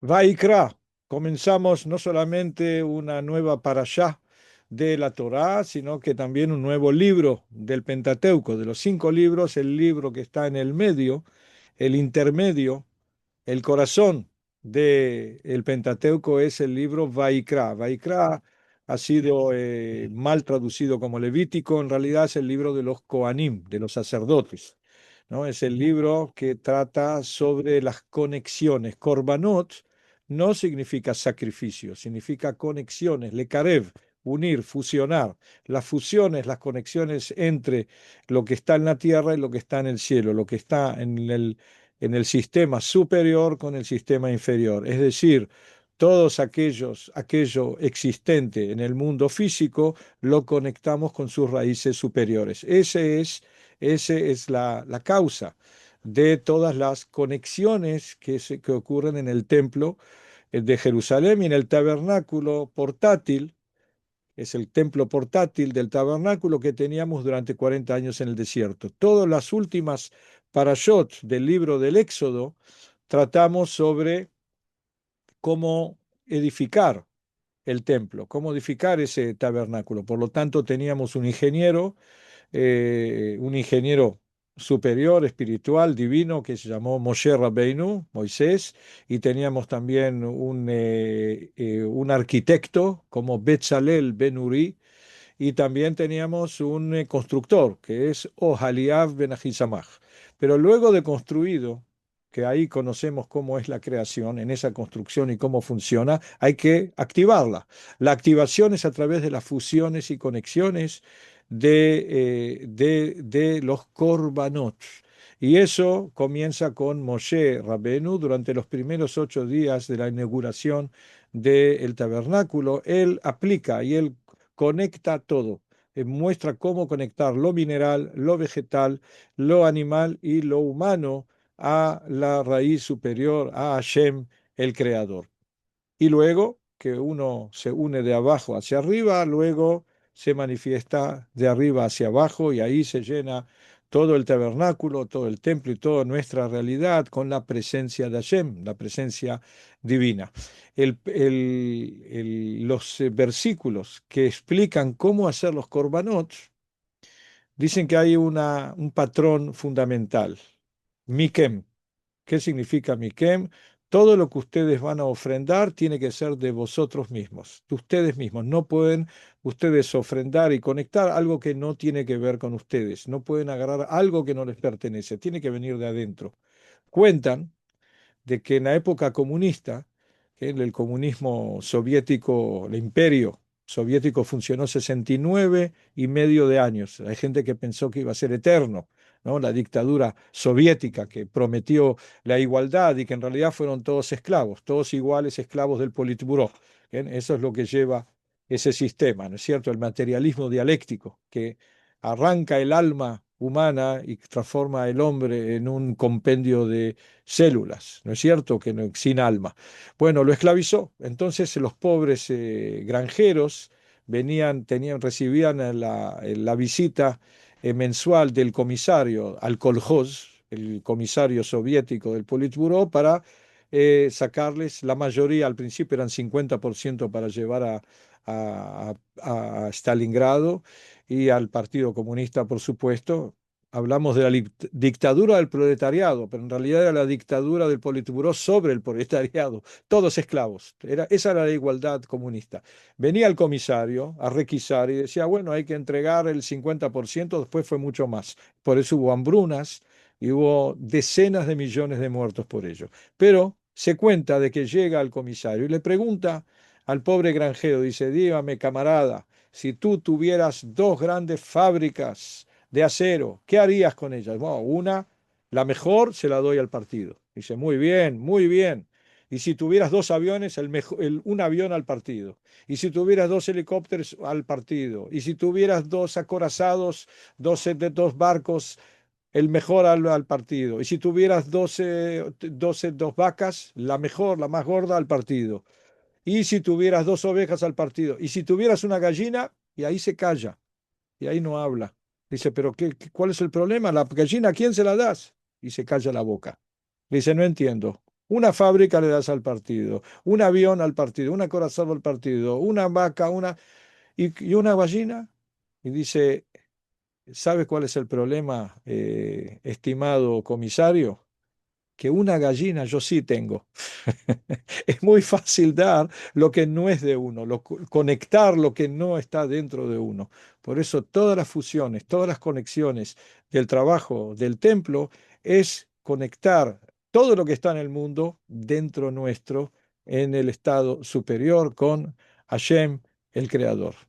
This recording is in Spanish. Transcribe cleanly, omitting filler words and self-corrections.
Vaikra, comenzamos no solamente una nueva parashá de la Torá, sino que también un nuevo libro del Pentateuco. De los 5 libros, el libro que está en el medio, el intermedio, el corazón del Pentateuco es el libro Vaikra. Vaikra ha sido mal traducido como Levítico, en realidad es el libro de los Kohanim, de los sacerdotes. ¿No? Es el libro que trata sobre las conexiones. Korbanot no significa sacrificio, significa conexiones, lekarev, unir, fusionar. Las fusiones, las conexiones entre lo que está en la tierra y lo que está en el cielo, lo que está en el sistema superior con el sistema inferior. Es decir, aquello existente en el mundo físico, lo conectamos con sus raíces superiores. Esa es la causa de todas las conexiones que ocurren en el templo de Jerusalén y en el tabernáculo portátil. Es el templo portátil del tabernáculo que teníamos durante 40 años en el desierto. Todas las últimas parashot del libro del Éxodo tratamos sobre cómo edificar el templo, cómo edificar ese tabernáculo. Por lo tanto, teníamos un ingeniero superior, espiritual, divino, que se llamó Moshe Rabbeinu, Moisés, y teníamos también un arquitecto como Betzalel Ben Uri, y también teníamos un constructor, que es Ohaliav Ben Ahisamach. Pero luego de construido, que ahí conocemos cómo es la creación, en esa construcción y cómo funciona, hay que activarla. La activación es a través de las fusiones y conexiones de los korbanot. Y eso comienza con Moshe Rabenu durante los primeros 8 días de la inauguración del tabernáculo. Él aplica y él conecta todo. Muestra cómo conectar lo mineral, lo vegetal, lo animal y lo humano a la raíz superior, a Hashem, el creador. Y luego que uno se une de abajo hacia arriba, luego se manifiesta de arriba hacia abajo y ahí se llena todo el tabernáculo, todo el templo y toda nuestra realidad con la presencia de Hashem, la presencia divina. Los versículos que explican cómo hacer los korbanot dicen que hay un patrón fundamental, Mikem. ¿Qué significa Mikem? Todo lo que ustedes van a ofrendar tiene que ser de vosotros mismos, de ustedes mismos. No pueden ustedes ofrendar y conectar algo que no tiene que ver con ustedes. No pueden agarrar algo que no les pertenece. Tiene que venir de adentro. Cuentan de que en la época comunista, que el comunismo soviético, el imperio soviético funcionó 69 y medio de años. Hay gente que pensó que iba a ser eterno, ¿no? La dictadura soviética que prometió la igualdad y que en realidad fueron todos esclavos, todos iguales esclavos del Politburó. ¿Bien? Eso es lo que lleva ese sistema, ¿no es cierto? El materialismo dialéctico que arranca el alma humana y transforma el hombre en un compendio de células, ¿no es cierto? Que no, sin alma. Bueno, lo esclavizó. Entonces los pobres granjeros recibían la visita mensual del comisario al Kolhoz, el comisario soviético del Politburó, para sacarles, la mayoría al principio eran 50% para llevar a Stalingrado y al Partido Comunista, por supuesto. Hablamos de la dictadura del proletariado, pero en realidad era la dictadura del Politburó sobre el proletariado, todos esclavos. Esa era la igualdad comunista. Venía el comisario a requisar y decía, bueno, hay que entregar el 50%, después fue mucho más. Por eso hubo hambrunas y hubo decenas de millones de muertos por ello. Pero se cuenta de que llega al comisario y le pregunta al pobre granjero, dice, dígame, camarada, si tú tuvieras 2 grandes fábricas de acero, ¿qué harías con ellas? Bueno, la mejor, se la doy al partido. Dice, muy bien, muy bien. Y si tuvieras 2 aviones, un avión al partido. Y si tuvieras 2 helicópteros al partido. Y si tuvieras 2 acorazados, dos barcos, el mejor al partido. Y si tuvieras 2 vacas, la mejor, la más gorda al partido. Y si tuvieras 2 ovejas al partido. Y si tuvieras una gallina, y ahí se calla y ahí no habla. Dice, pero ¿cuál es el problema? La gallina, ¿a quién se la das? Y se calla la boca. Dice, no entiendo. Una fábrica le das al partido, un avión al partido, una corazón al partido, una vaca, y una gallina. Y dice, ¿sabes cuál es el problema, estimado comisario? Que una gallina yo sí tengo. Es muy fácil dar lo que no es de uno, conectar lo que no está dentro de uno. Por eso todas las fusiones, todas las conexiones del trabajo del templo es conectar todo lo que está en el mundo dentro nuestro, en el estado superior con Hashem, el Creador.